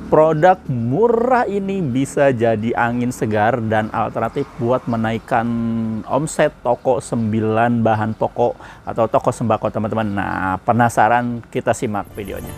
Produk murah ini bisa jadi angin segar dan alternatif buat menaikkan omset toko 9 bahan pokok atau toko sembako teman-teman. Nah, penasaran? Kita simak videonya.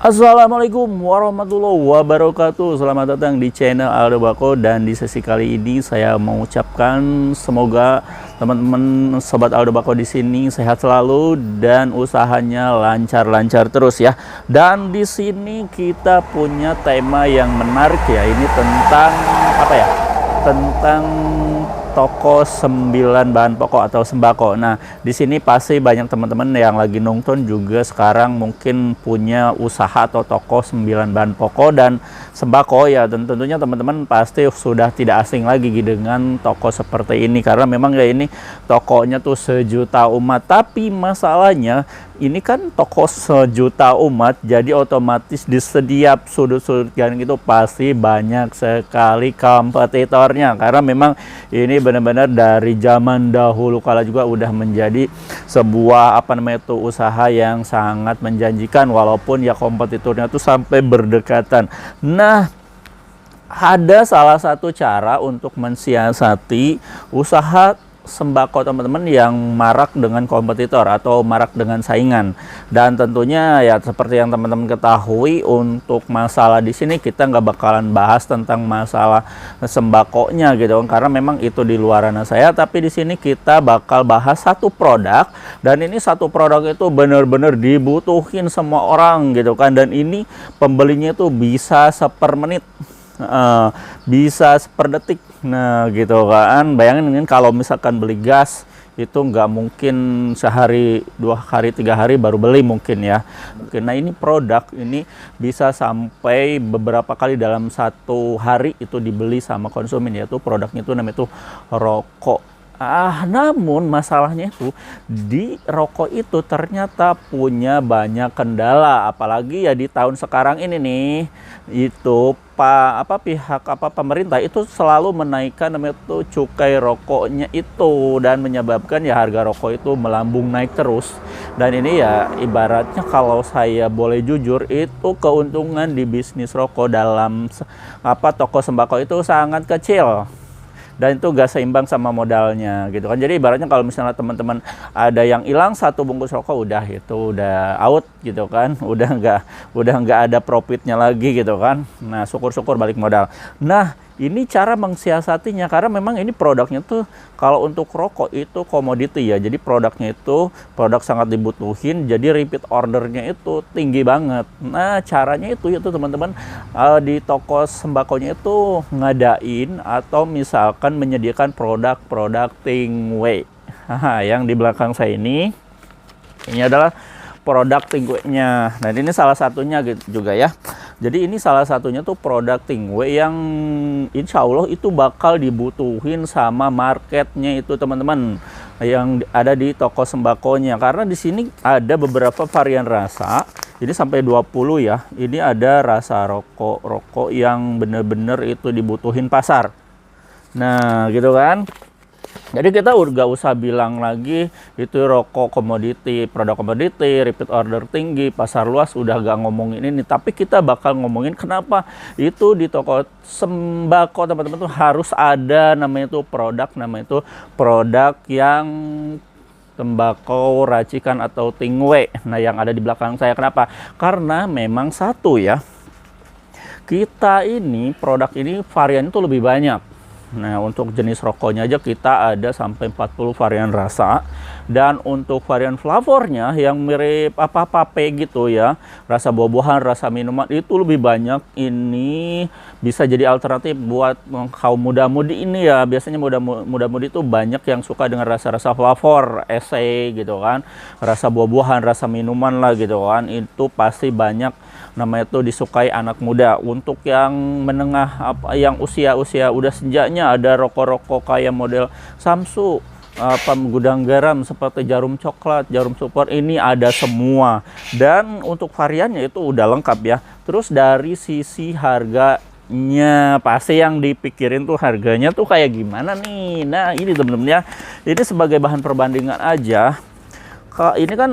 Assalamualaikum warahmatullahi wabarakatuh. Selamat datang di channel Aldo Bako, dan di sesi kali ini saya mengucapkan semoga teman-teman sobat Aldo Bako di sini sehat selalu dan usahanya lancar-lancar terus ya. Dan di sini kita punya tema yang menarik ya. Ini tentang apa ya? Tentang toko 9 bahan pokok atau sembako. Nah, di sini pasti banyak teman-teman yang lagi nonton juga sekarang mungkin punya usaha atau toko 9 bahan pokok dan sembako ya. Dan tentunya teman-teman pasti sudah tidak asing lagi dengan toko seperti ini, karena memang ya ini tokonya tuh sejuta umat. Tapi masalahnya ini kan toko sejuta umat, jadi otomatis di setiap sudut-sudut gang itu pasti banyak sekali kompetitornya, karena memang ini benar-benar dari zaman dahulu kala juga udah menjadi sebuah usaha yang sangat menjanjikan, walaupun ya kompetitornya tuh sampai berdekatan. Nah, ada salah satu cara untuk mensiasati usaha sembako teman-teman yang marak dengan kompetitor atau marak dengan saingan. Dan tentunya ya seperti yang teman-teman ketahui, untuk masalah di sini kita nggak bakalan bahas tentang masalah sembakonya gitu, karena memang itu di luar ranah saya. Tapi di sini kita bakal bahas satu produk, dan ini satu produk itu benar-benar dibutuhin semua orang gitu kan, dan ini pembelinya itu bisa sepermenit, bisa per detik. Nah gitu kan, bayangin kalau misalkan beli gas itu nggak mungkin sehari, 2 hari, 3 hari baru beli mungkin ya. Nah, ini produk ini bisa sampai beberapa kali dalam 1 hari itu dibeli sama konsumen, yaitu produknya itu namanya itu rokok. Namun masalahnya itu di rokok itu ternyata punya banyak kendala, apalagi ya di tahun sekarang ini nih, itu pihak pemerintah itu selalu menaikkan namanya itu cukai rokoknya itu, dan menyebabkan ya harga rokok itu melambung naik terus. Dan ini ya ibaratnya kalau saya boleh jujur, itu keuntungan di bisnis rokok dalam toko sembako itu sangat kecil, dan itu gak seimbang sama modalnya gitu kan. Jadi ibaratnya kalau misalnya teman-teman ada yang hilang 1 bungkus rokok, udah out gitu kan, udah nggak ada profitnya lagi gitu kan. Nah, syukur-syukur balik modal. Nah, ini cara mensiasatinya, karena memang ini produknya tuh kalau untuk rokok itu komoditi ya, jadi produknya itu produk sangat dibutuhin, jadi repeat ordernya itu tinggi banget. Nah, caranya itu teman-teman, di toko sembakonya itu ngadain atau misalkan menyediakan produk-produk Tingway. Yang di belakang saya ini adalah produk Tingway-nya. Nah, ini salah satunya gitu juga ya. Jadi ini salah satunya tuh produk Tingway yang insya Allah itu bakal dibutuhin sama marketnya itu teman-teman, yang ada di toko sembakonya. Karena di sini ada beberapa varian rasa, ini sampai 20 ya. Ini ada rasa rokok yang bener-bener itu dibutuhin pasar. Nah gitu kan. Jadi kita nggak usah bilang lagi itu rokok komoditi, produk komoditi, repeat order tinggi, pasar luas, udah nggak ngomongin ini. Tapi kita bakal ngomongin kenapa itu di toko sembako teman-teman tuh harus ada namanya itu produk yang tembakau racikan atau Tingway. Nah, yang ada di belakang saya. Kenapa? Karena memang satu ya, kita ini produk ini varian itu lebih banyak. Nah, untuk jenis rokoknya aja kita ada sampai 40 varian rasa. Dan untuk varian flavornya yang mirip pape gitu ya, rasa buah-buahan, rasa minuman, itu lebih banyak. Ini bisa jadi alternatif buat kaum muda-mudi ini ya. Biasanya muda-mudi itu banyak yang suka dengan rasa-rasa flavor, esai gitu kan, rasa buah-buahan, rasa minuman lah gitu kan. Itu pasti banyak namanya itu disukai anak muda. Untuk yang menengah, yang usia-usia udah senjanya, ada rokok-rokok kayak model Samsu, gudang garam seperti jarum coklat, jarum super, ini ada semua. Dan untuk variannya itu udah lengkap ya. Terus dari sisi harga harganya. Pasti yang dipikirin tuh harganya tuh kayak gimana nih. Nah ini temen-temen ya, ini sebagai bahan perbandingan aja. Ini kan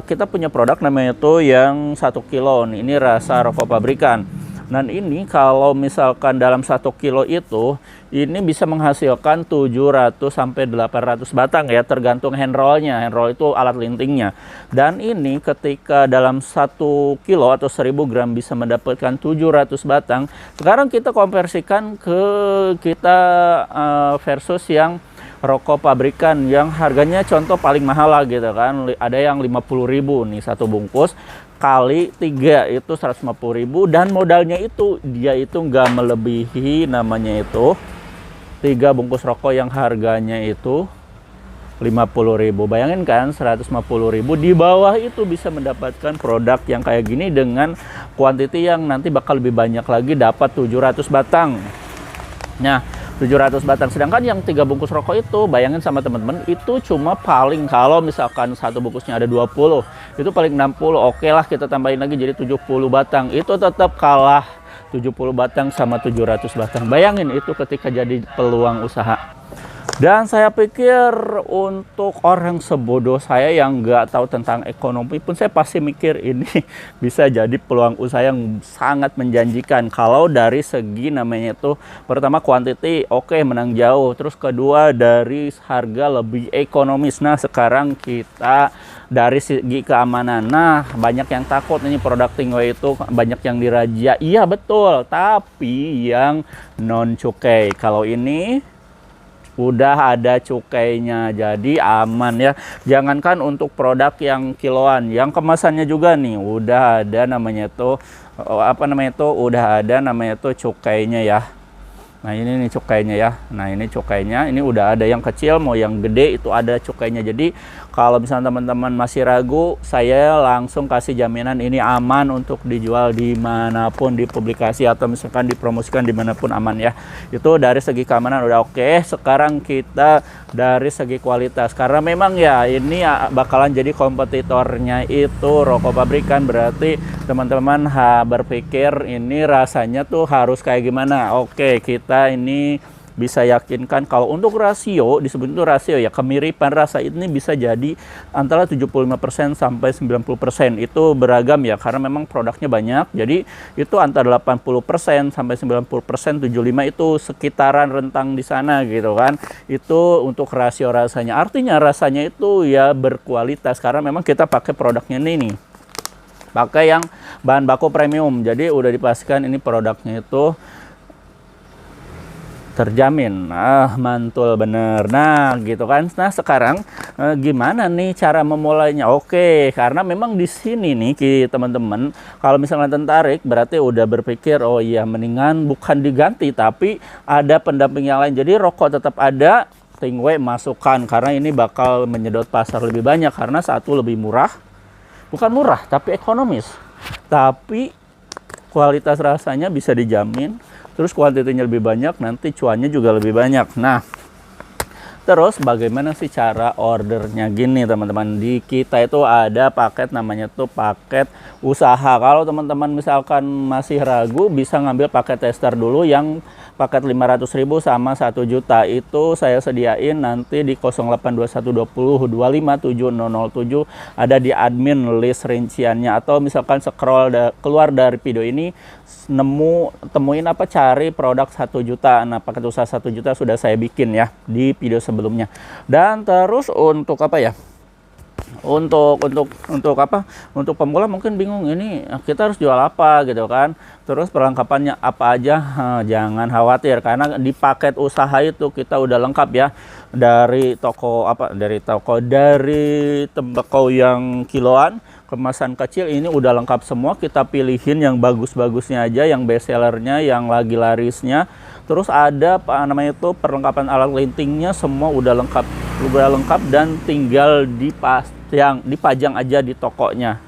kita punya produk namanya tuh yang 1 kilo nih, ini rasa rokok pabrikan. Dan ini kalau misalkan dalam 1 kilo itu, ini bisa menghasilkan 700 sampai 800 batang ya, tergantung handrollnya. Handroll itu alat lintingnya. Dan ini ketika dalam 1 kilo atau 1000 gram bisa mendapatkan 700 batang. Sekarang kita konversikan ke kita versus yang rokok pabrikan yang harganya contoh paling mahal lah gitu kan. Ada yang 50.000 nih satu bungkus, kali 3 itu 150.000, dan modalnya itu dia itu nggak melebihi namanya itu 3 bungkus rokok yang harganya itu 50.000. Bayangin kan 150.000, di bawah itu bisa mendapatkan produk yang kayak gini dengan kuantiti yang nanti bakal lebih banyak lagi, dapat 700 batang. Nah 700 batang, sedangkan yang 3 bungkus rokok itu bayangin sama teman-teman, itu cuma paling kalau misalkan satu bungkusnya ada 20, itu paling 60. Oke lah kita tambahin lagi jadi 70 batang, itu tetap kalah 70 batang sama 700 batang. Bayangin itu ketika jadi peluang usaha. Dan saya pikir untuk orang sebodoh saya yang nggak tahu tentang ekonomi pun, saya pasti mikir ini bisa jadi peluang usaha yang sangat menjanjikan. Kalau dari segi namanya itu, pertama kuantiti oke, menang jauh. Terus kedua dari harga lebih ekonomis. Nah sekarang kita dari segi keamanan. Nah banyak yang takut ini produk Tingway itu banyak yang dirajia. Iya betul, tapi yang non cukai. Kalau ini udah ada cukainya, jadi aman ya. Jangankan untuk produk yang kiloan, yang kemasannya juga nih udah ada namanya tuh apa namanya tuh, udah ada namanya tuh cukainya ya. Nah ini nih cukainya ya. Nah ini cukainya, ini udah ada yang kecil mau yang gede itu ada cukainya. Jadi kalau misalnya teman-teman masih ragu, saya langsung kasih jaminan ini aman untuk dijual dimanapun, dipublikasi atau misalkan dipromosikan dimanapun aman ya. Itu dari segi keamanan udah oke. Sekarang kita dari segi kualitas, karena memang ya ini bakalan jadi kompetitornya itu rokok pabrikan, berarti teman-teman berpikir ini rasanya tuh harus kayak gimana. Oke, kita ini bisa yakinkan kalau untuk rasio, disebut itu rasio ya, kemiripan rasa ini bisa jadi antara 75% sampai 90%. Itu beragam ya, karena memang produknya banyak. Jadi itu antara 80% sampai 90%, 75 itu sekitaran rentang di sana gitu kan. Itu untuk rasio rasanya. Artinya rasanya itu ya berkualitas, karena memang kita pakai produknya ini nih, pakai yang bahan baku premium. Jadi udah dipastikan ini produknya itu terjamin. Mantul bener. Nah gitu kan. Nah sekarang gimana nih cara memulainya? Oke, karena memang di sini nih teman-teman, kalau misalnya tertarik berarti udah berpikir oh iya mendingan bukan diganti tapi ada pendamping yang lain. Jadi rokok tetap ada, Tingway masukkan, karena ini bakal menyedot pasar lebih banyak, karena satu lebih murah, bukan murah tapi ekonomis, tapi kualitas rasanya bisa dijamin. Terus kuantitinya lebih banyak, nanti cuannya juga lebih banyak. Nah, terus bagaimana sih cara ordernya? Gini teman-teman, di kita itu ada paket namanya tuh paket usaha. Kalau teman-teman misalkan masih ragu, bisa ngambil paket tester dulu yang paket 500.000 sama 1 juta. Itu saya sediain nanti di 0822025707, ada di admin list rinciannya. Atau misalkan scroll keluar dari video ini, temuin apa, cari produk 1 juta. Nah paket usaha 1 juta sudah saya bikin ya di video sebelumnya. Dan terus untuk apa ya, untuk apa, untuk pemula mungkin bingung ini kita harus jual apa gitu kan, terus perlengkapannya apa aja. Jangan khawatir, karena di paket usaha itu kita udah lengkap ya, dari toko dari tembakau yang kiloan, kemasan kecil, ini udah lengkap semua. Kita pilihin yang bagus-bagusnya aja, yang best sellernya, yang lagi larisnya. Terus ada apa namanya itu perlengkapan alat lintingnya, semua udah lengkap dan tinggal dipajang aja di tokonya.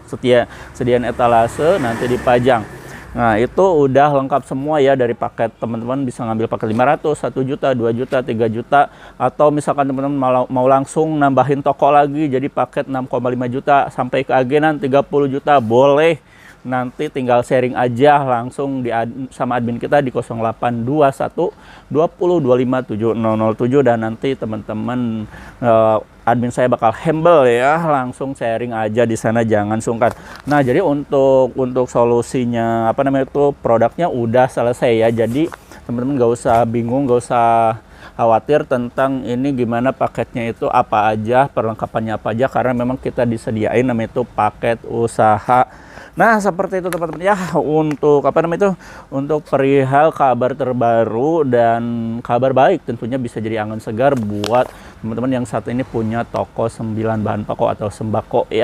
Sediaan etalase nanti dipajang. Nah itu udah lengkap semua ya. Dari paket teman-teman bisa ngambil paket 500, 1 juta, 2 juta, 3 juta, atau misalkan teman-teman mau langsung nambahin toko lagi jadi paket 6,5 juta sampai ke agenan 30 juta boleh. nanti tinggal sharing aja langsung sama admin kita di 0821 20 25 7007, dan nanti teman-teman admin saya bakal handle ya, langsung sharing aja di sana, jangan sungkan. Nah, jadi untuk solusinya apa namanya itu, produknya udah selesai ya. Jadi teman-teman gak usah bingung, gak usah khawatir tentang ini gimana paketnya itu apa aja, perlengkapannya apa aja, karena memang kita disediain namanya itu paket usaha. Nah, seperti itu teman-teman ya, untuk apa namanya itu, untuk perihal kabar terbaru dan kabar baik, tentunya bisa jadi angin segar buat teman-teman yang saat ini punya toko 9 bahan pokok atau sembako ya.